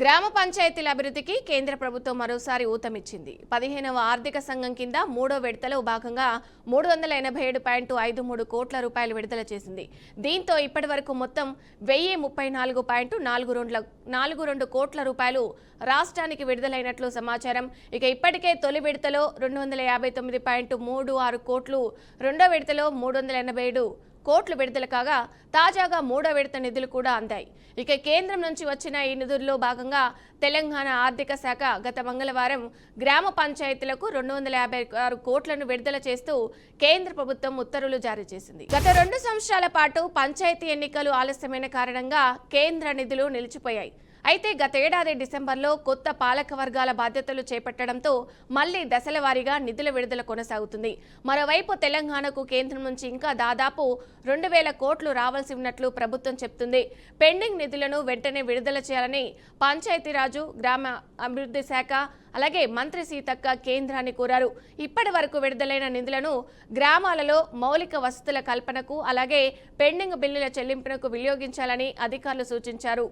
గ్రామ పంచాయతీల అభివృద్ధికి కేంద్ర ప్రభుత్వం మరోసారి ఊతమిచ్చింది. 15వ ఆర్థిక సంఘం కింద మూడో విడతలో భాగంగా 387.53 కోట్ల రూపాయలు విడుదల చేసింది. దీంతో ఇప్పటివరకు మొత్తం 1034.42 కోట్ల రూపాయలు రాష్ట్రానికి విడుదలైనట్లు సమాచారం. ఇక ఇప్పటికే తొలి విడతలో 259.36 కోట్లు, రెండో విడతలో 387 కోట్లు విడుదల కాగా తాజాగా మూడో విడత నిధులు కూడా అందాయి. ఇక కేంద్రం నుంచి వచ్చిన ఈ నిధుల్లో భాగంగా తెలంగాణ ఆర్థిక శాఖ గత మంగళవారం గ్రామ పంచాయతీలకు 256 కోట్లను విడుదల చేస్తూ కేంద్ర ప్రభుత్వం ఉత్తర్వులు జారీ చేసింది. గత 2 సంవత్సరాల పాటు పంచాయతీ ఎన్నికలు ఆలస్యమైన కారణంగా కేంద్ర నిధులు నిలిచిపోయాయి. అయితే గతేడాది డిసెంబర్లో కొత్త పాలక వర్గాల బాధ్యతలు చేపట్టడంతో మళ్లీ దశల వారీగా నిధుల విడుదల కొనసాగుతుంది. మరోవైపు తెలంగాణకు కేంద్రం నుంచి ఇంకా దాదాపు 2000 కోట్లు రావాల్సి ఉన్నట్లు ప్రభుత్వం చెప్తుంది. పెండింగ్ నిధులను వెంటనే విడుదల చేయాలని పంచాయతీరాజు, గ్రామ అభివృద్ధి శాఖ అలాగే మంత్రి సీతక్క కేంద్రాన్ని కోరారు. ఇప్పటి వరకు విడుదలైన నిధులను గ్రామాలలో మౌలిక వసతుల కల్పనకు అలాగే పెండింగ్ బిల్లుల చెల్లింపునకు వినియోగించాలని అధికారులు సూచించారు.